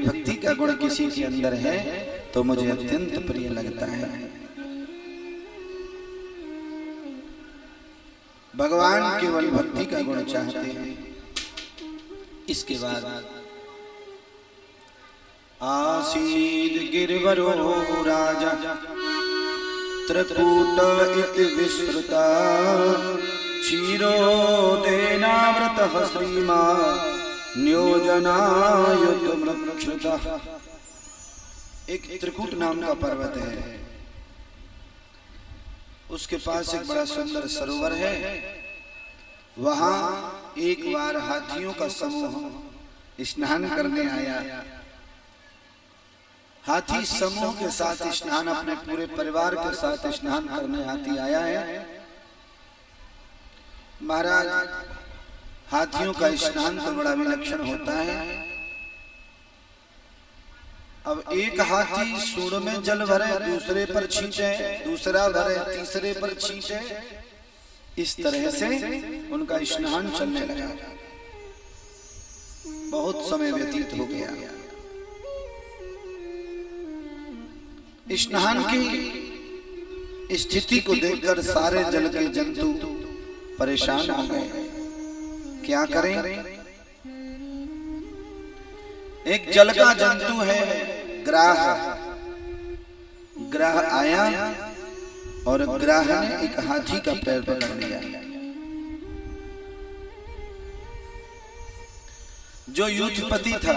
भक्ति का गुण किसी के अंदर है तो मुझे अत्यंत प्रिय लगता है। भगवान केवल भक्ति का गुण चाहते हैं। इसके बाद आसीद गिरिवरो राजा त्रिकूट इति विश्रुता क्षीरोदेनावृतः श्रीमान् न्योजनायुतमृक्षुतः। एक त्रिकूट नाम का पर्वत है, उसके पास एक बड़ा सुंदर सरोवर है। वहां एक बार हाथियों का समूह स्नान करने आया। हाथी समूह के साथ स्नान, अपने पूरे परिवार के साथ स्नान करने हाथी आया है। महाराज, हाथियों का स्नान तो बड़ा विलक्षण होता है। अब एक हाथी सूंड में जल भरे, दूसरे पर छींटे, दूसरा भरे, तीसरे पर छींटे, इस तरह से उनका स्नान चलने लगा। बहुत समय व्यतीत हो गया। स्नान की स्थिति को देखकर सारे जल के जंतु परेशान हो गए। क्या करें? एक जल का जंतु है ग्राह। ग्राह आया और ग्राह ने एक हाथी का पैर पकड़ लिया। जो युद्धपति था,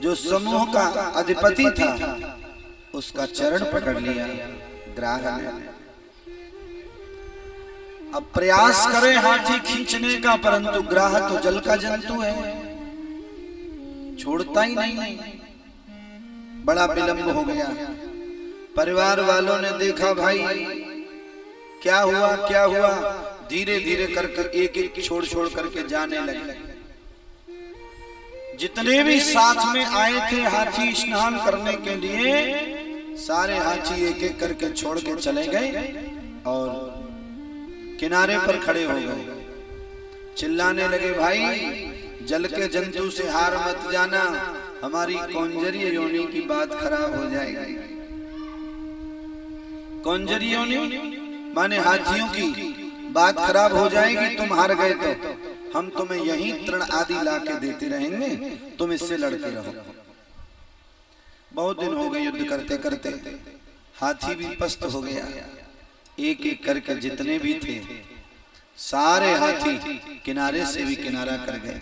जो समूह का अधिपति था, उसका चरण पकड़ लिया ग्राह ने। अब प्रयास करे हाथी खींचने का, परंतु ग्राह तो जल का जंतु है, छोड़ता ही नहीं। बड़ा विलंब हो गया। परिवार वालों ने देखा, भाई क्या हुआ क्या हुआ, धीरे धीरे करके एक एक छोड़ छोड़ करके जाने लगे। जितने भी साथ में आए थे हाथी स्नान करने के लिए, सारे हाथी एक एक करके छोड़ के चले गए और किनारे पर खड़े हो गए। चिल्लाने लगे, भाई जल के जंतु से हार मत जाना, हमारी कौंजरीय योनि की बात खराब हो जाएगी। कौंजरीय योनि माने हाथियों की बात खराब हो जाएगी। तुम हार गए तो हम तुम्हें यही तृण आदि ला के देते रहेंगे, तुम इससे लड़ते रहो। बहुत दिन हो गए युद्ध करते करते, हाथी भी पस्त हो गया। एक एक करके जितने भी थे सारे हाथी किनारे से भी किनारा कर गए,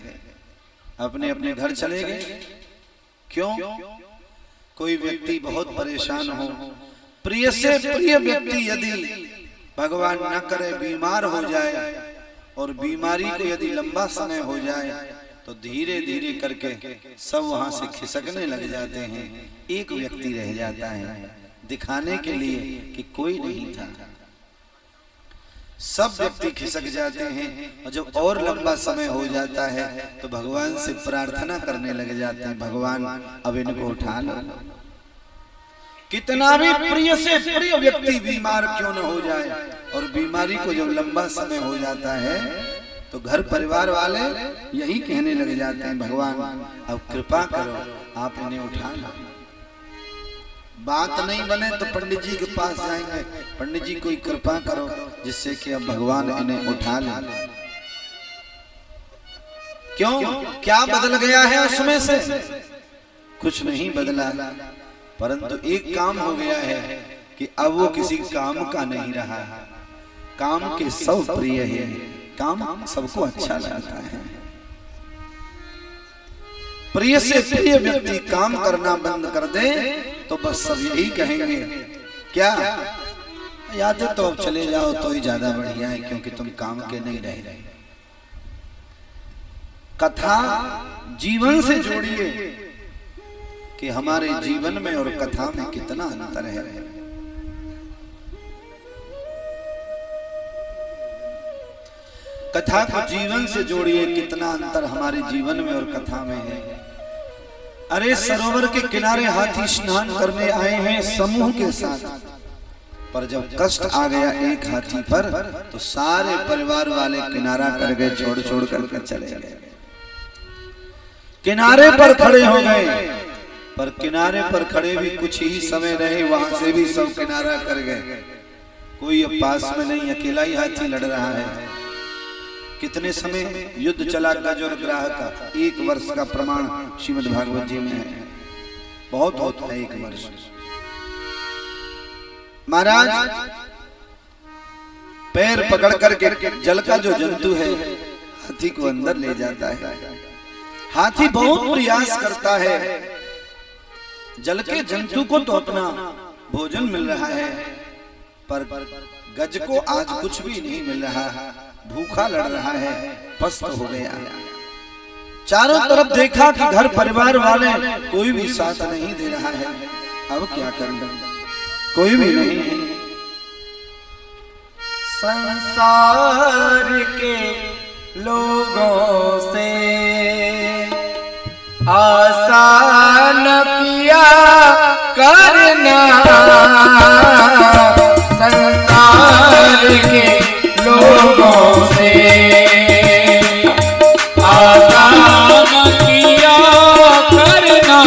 अपने अपने घर चले गए। क्यों? कोई व्यक्ति बहुत परेशान हो, प्रिय से प्रिय व्यक्ति यदि भगवान न करे बीमार हो जाए, और बीमारी को यदि लंबा समय हो जाए, तो धीरे धीरे करके सब वहां से खिसकने लग जाते हैं। एक व्यक्ति रह जाता है दिखाने के लिए कि कोई नहीं था। सब व्यक्ति खिसक जाते हैं, और जब और लंबा समय हो जाता है तो भगवान से प्रार्थना करने लग जाते हैं, भगवान अब इनको उठा लो। कितना भी प्रिय से प्रिय व्यक्ति बीमार क्यों न हो जाए, और बीमारी को जब लंबा समय हो जाता है तो घर परिवार वाले यही कहने लग जाते हैं, भगवान अब कृपा करो, आप इन्हें उठा लो। बात नहीं बने तो पंडित जी के पास जाएंगे, पंडित जी कोई कृपा करो जिससे कि अब भगवान इन्हें उठा ले। क्यों? क्या बदल गया है उसमें से? कुछ नहीं बदला, परंतु एक काम हो गया है कि अब वो किसी काम का नहीं रहा। काम के सब प्रिय है, काम सबको अच्छा लगता है। प्रिय से प्रिय व्यक्ति काम करना बंद कर दे तो बस सब यही कहेंगे, क्या याद है तो अब चले जाओ तो ही ज्यादा बढ़िया है, क्योंकि तुम काम के नहीं रहे। कथा जीवन से जोड़िए कि हमारे जीवन में और कथा में कितना अंतर है। कथा को जीवन से जोड़िए, कितना अंतर हमारे जीवन में और कथा में है। अरे सरोवर के किनारे हाथी स्नान करने आए हैं समूह के साथ, पर जब कष्ट आ गया एक हाथी पर तो सारे परिवार वाले किनारा कर गए, छोड़ छोड़ करके चले गए। किनारे पर खड़े हो गए पर किनारे पर खड़े भी कुछ ही समय रहे, वहां से भी सब किनारा कर गए। कोई अब पास में नहीं, अकेला ही हाथी लड़ रहा है। कितने समय युद्ध चला गज और ग्राह का, 1 वर्ष का प्रमाण श्रीमद् भागवत जी में है। बहुत होता है 1 वर्ष। महाराज पैर पकड़ करके जल का जो जंतु है हाथी को अंदर ले जाता है। हाथी बहुत प्रयास करता है, जल के जंतु को तो अपना भोजन मिल रहा है, पर गज को आज कुछ भी नहीं मिल रहा, भूखा लड़ रहा है, पस्त हो गया। चारों तरफ देखा कि घर परिवार वाले कोई भी साथ नहीं दे रहा है। अब क्या करें, कोई भी नहीं है। संसार के लोगों से आसान किया करना, संसार के लोगों से आसान किया करना,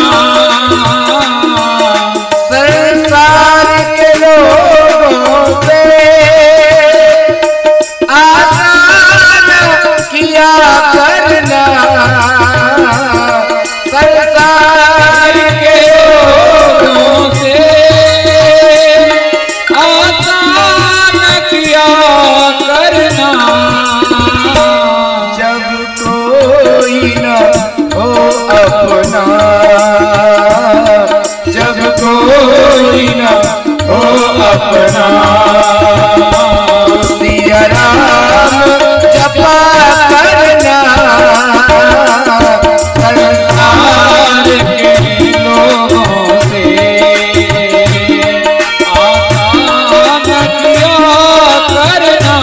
संसार के लोगों से आसान किया करना, संसार के लोगों से आसान किया करना। जब कोई न हो अपना, जब कोई न हो अपना, सिया राम जपा करना, संसार के लोगों से आसान किया करना,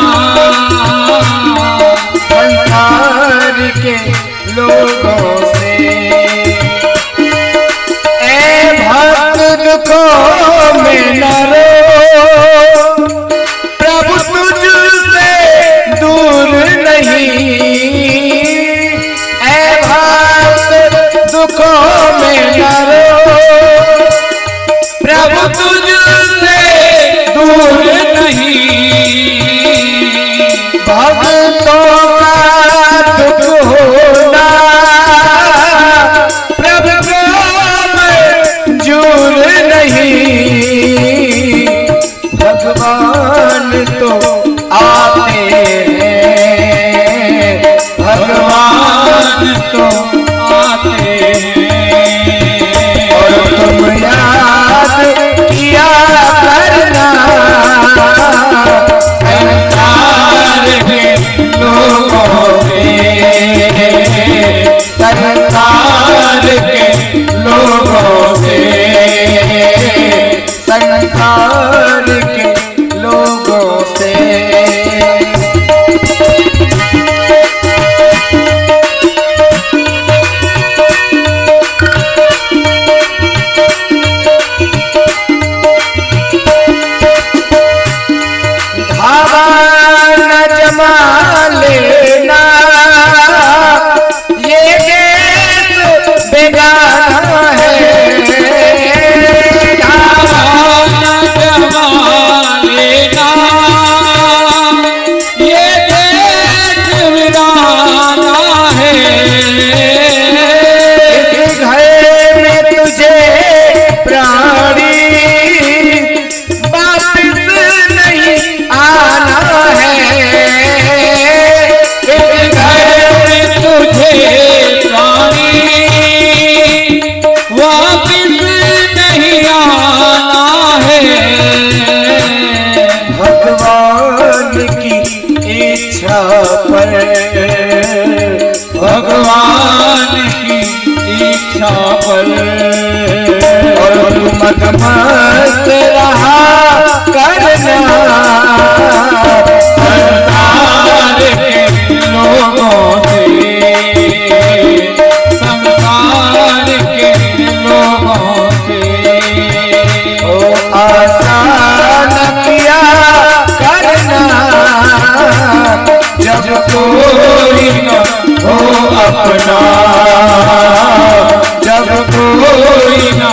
संसार के लोगों से। ए भक्त दुखों में न रो, प्रभु तुझसे दूर नहीं, ए भक्त दुखों में न रो, प्रभु तुझसे दूर नहीं, भक्तों का दुख होना प्रभु को मंजूर नहीं, भगवान तो आते हैं, भगवान तो आते हैं, और तुम याद किया करना, संसार के लोगों से, संसार के लोगों से, संसार के लोगों से। धावा न जमा लेना, ये देश बेगाना है, धावा न जमा लेना, ये देश वीराना है, इस घर में तुझे प्राणी वापिस नहीं आना है, इस घर में तुझे प्राणी वापिस नहीं आना है, भगवान की इच्छा पर, भगवान की इच्छा पर, और तू मदमस्त रहा करना, संसार के लोगों से, संसार के लोगों से। ओ आसान किया करना, जब कोई न हो अपना, जब कोई न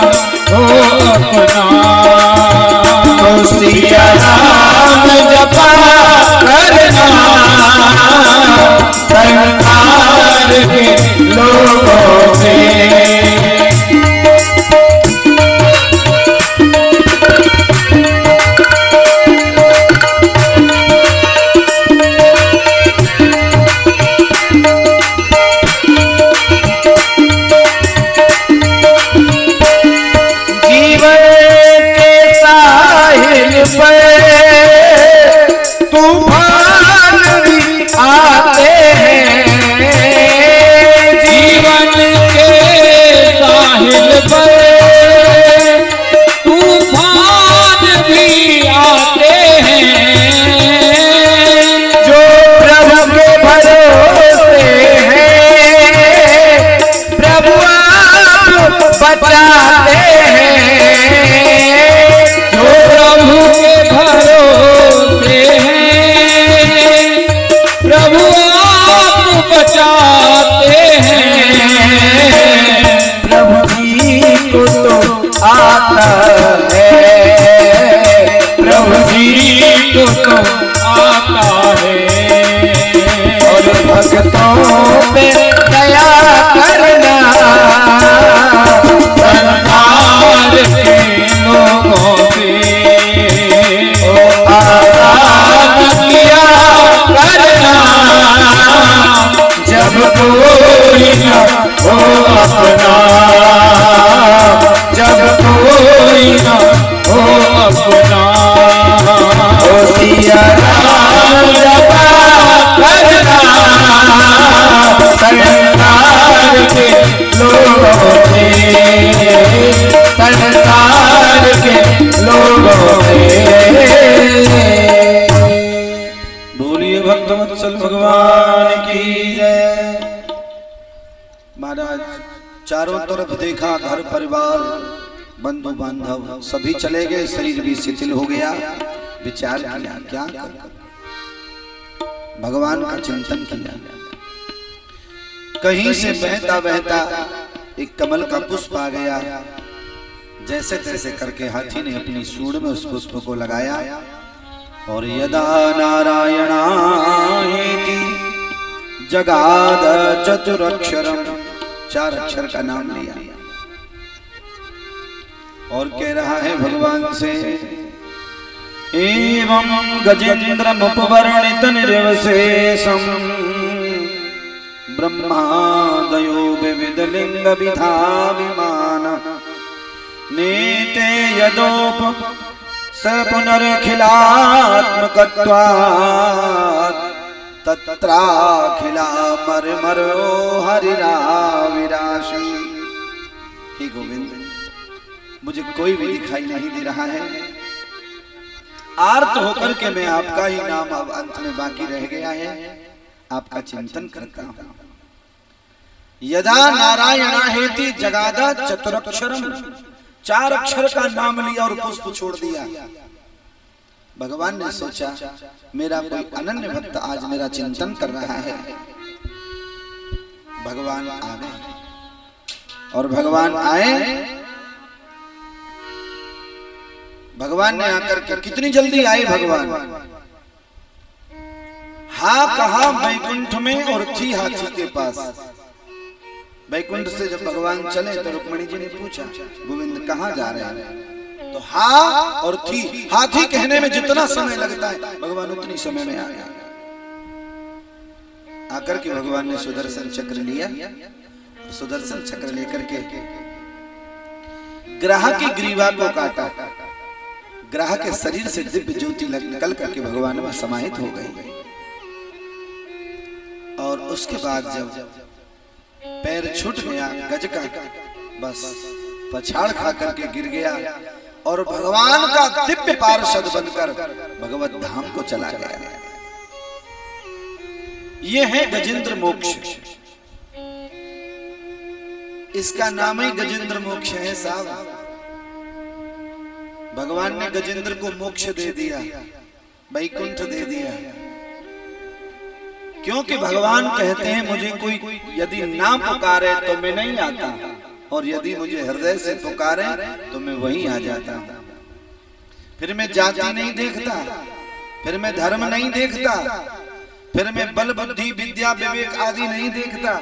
बचाते हैं, जो प्रभु के भरोसे हैं, प्रभु आप बचाते हैं। प्रभु जी को तो आता है, प्रभु जी को तो आता है, और भक्तों पे दया करना संसार के लोगों पे आसान किया करना, जब कोई न हो अपना, जब कोई न हो अपना, ओ सिया राम जपा करना संसार के लोगों से, संसार के लोगों से। बोलिए भक्तवत्सल भगवान की जय। महाराज चारों तरफ देखा, घर परिवार बंधु बांधव सभी चले गए, शरीर भी शिथिल हो गया। विचार किया क्या कर, भगवान का चिंतन किया। कहीं से बहता बहता एक कमल का पुष्प आ गया। जैसे तैसे करके हाथी ने अपनी सूंड में उस पुष्प को लगाया और यदा नारायणायेति जगाद चतुरक्षरम, 4 अक्षर का नाम लिया और कह रहा है भगवान से, एवं गजेन्द्रमुपवर्णित निर्वशेषम ब्रह्मादयो विविध लिंग विधा विमान नीते यदोप स पुनरखिलात्मकत्वात् तत्राखिला मरमरो हरिराविराशि। हे गोविंद, मुझे कोई भी दिखाई नहीं दे रहा है। आर्त होकर के मैं आपका ही नाम अब अंत में बाकी रह गया है, आपका चिंतन करता हूं। यदा नारायणा हेति जगादा चतुरक्षरम, 4 अक्षर का नाम लिया और पुष्प छोड़ दिया। भगवान ने सोचा मेरा कोई अनन्य भक्त आज मेरा चिंतन कर रहा है। भगवान आ गए और भगवान आए, भगवान ने आकर के कितनी जल्दी आए भगवान। हाँ कहा वैकुंठ में और थी हाथी के पास। वैकुंठ से जब भगवान चले तो रुक्मिणी जी ने पूछा गोविंद कहाँ जा रहे हैं, तो हाँ और थी, हाथी कहने में जितना समय लगता है भगवान उतनी समय में आ गया। आकर के भगवान ने सुदर्शन चक्र लिया, सुदर्शन चक्र लेकर के ग्राह की ग्रीवा को काटा। ग्राह के शरीर से दिव्य ज्योति निकल करके भगवान में समाहित हो गई। और उसके बाद जब पैर छूट गया गज का, बस पछाड़ खा करके गिर गया और भगवान का दिव्य पार्षद बनकर भगवत धाम को चला गया। ये है गजेंद्र मोक्ष, इसका नाम ही गजेंद्र मोक्ष है साहब। भगवान ने गजेंद्र को मोक्ष दे दिया, वैकुंठ दे दिया, क्योंकि भगवान कहते हैं मुझे कोई यदि ना पुकारे तो मैं नहीं आता, और यदि मुझे हृदय से पुकारे तो मैं वहीं आ जाता। फिर मैं जाति नहीं देखता, फिर मैं धर्म नहीं देखता, फिर मैं बल बुद्धि विद्या विवेक आदि नहीं देखता।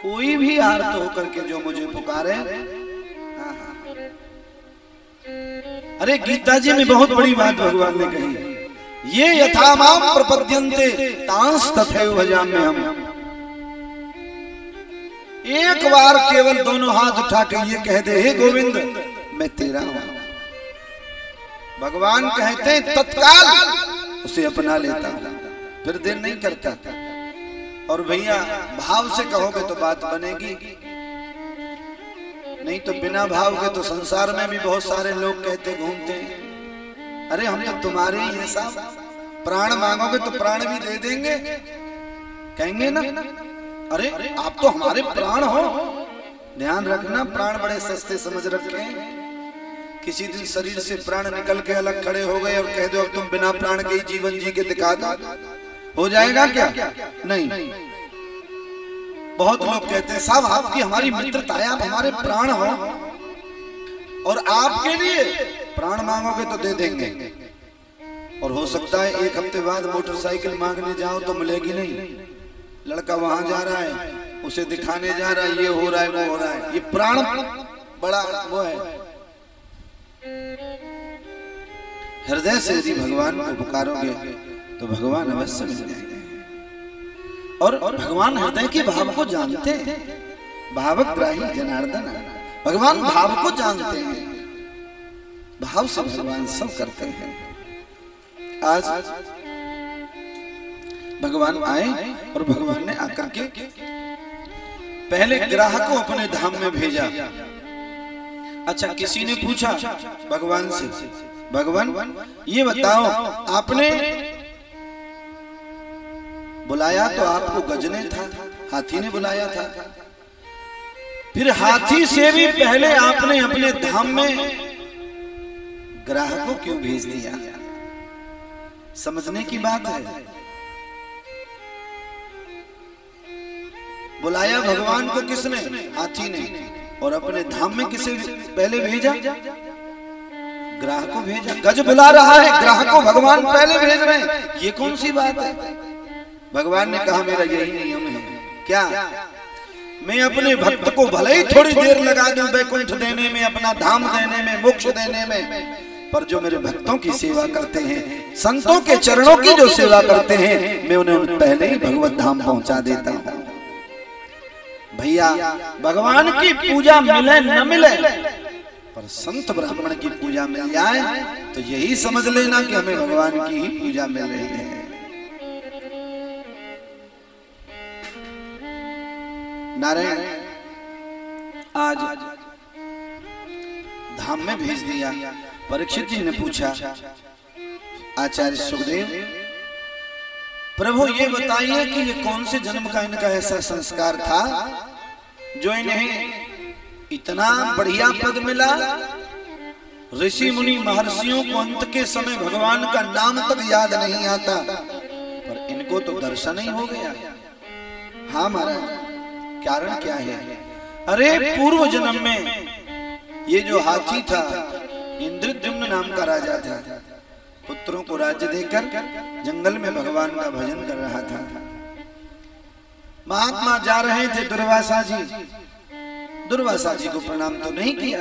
कोई भी आर्त होकर के जो मुझे पुकारे। अरे गीता जी में बहुत बड़ी बात भगवान ने कही, ये यथा माम प्रपद्यन्ते तांस तथैव भजाम्यहम्। एक बार केवल दोनों हाथ उठा के ये कह दे हे गोविंद मैं तेरा हूं, भगवान कहते हैं तत्काल उसे अपना लेता, फिर देर नहीं करता। और भैया भाव से कहोगे तो बात बनेगी, नहीं तो बिना भाव के तो संसार में भी बहुत सारे लोग कहते घूमते हैं अरे हम तो तुम्हारे ही हैं साहब, प्राण मांगोगे तो प्राण भी दे देंगे, कहेंगे ना अरे आप तो हमारे प्राण हो, ध्यान रखना, प्राण बड़े सस्ते समझ रखे। किसी दिन शरीर से प्राण निकल के अलग खड़े हो गए और कह दो अब तुम बिना प्राण के ही जीवन जी के दिखा दो, हो जाएगा क्या? नहीं। बहुत लोग कहते हैं साहब आपकी हमारी मित्रता है, आप हमारे प्राण हो और आपके लिए प्राण मांगोगे तो दे देंगे, और हो सकता है एक हफ्ते बाद मोटरसाइकिल मांगने जाओ तो मिलेगी नहीं। लड़का वहां जा रहा है, उसे दिखाने जा रहा है, ये हो रहा है वो हो रहा है, ये प्राण बड़ा वो है। हृदय से यदि भगवान को पुकारोगे तो भगवान अवश्य मिल जाएंगे। और भगवान हृदय के भाव को जानते हैं। भावग्राही जनार्दन, भगवान भाव को जानते हैं, भाव से भगवान सब करते हैं। आज भगवान आए और भगवान ने आकर के पहले ग्राहक को अपने धाम में भेजा। अच्छा, किसी ने पूछा भगवान से, भगवान ये बताओ आपने बुलाया तो आपको गजने था, हाथी ने बुलाया था, फिर हाथी से भी पहले आपने अपने धाम में ग्राहक को क्यों भेज दिया? समझने की बात है। बुलाया भगवान को किसने? हाथी ने। और अपने धाम में किसे पहले भेजा? ग्राहक को भेजा। गज बुला रहा है, ग्राहक को भगवान पहले भेज रहे हैं, ये कौन सी बात है? भगवान ने कहा मेरा यही नियम है। क्या? मैं अपने भक्त को भले ही थोड़ी देर लगा दूं वैकुंठ देने में, अपना धाम देने में, मोक्ष देने में, पर जो मेरे भक्तों की सेवा करते हैं, संतों के चरणों की जो सेवा करते हैं, मैं उन्हें पहले ही भगवत धाम पहुंचा देता हूं। भैया भगवान की पूजा मिले न मिले, पर संत ब्राह्मण की पूजा मिल जाए तो यही समझ लेना कि हमें भगवान की ही पूजा मिल रही है। नारायण आज धाम में भेज दिया। परीक्षित जी ने पूछा, आचार्य सुखदेव प्रभु ये बताइए कि ये कौन से जन्म का इनका ऐसा संस्कार था जो इन्हें इतना बढ़िया पद मिला? ऋषि मुनि महर्षियों को अंत के समय भगवान का नाम तक याद नहीं आता, पर इनको तो दर्शन ही हो गया। हाँ महाराज, कारण क्या है? अरे पूर्व जन्म में ये जो हाथी था, इंद्रद्युम्न नाम का राजा था, पुत्रों को राज्य देकर जंगल में भगवान का भजन कर रहा था। महात्मा जा रहे थे दुर्वासा जी, दुर्वासा जी को प्रणाम तो नहीं किया,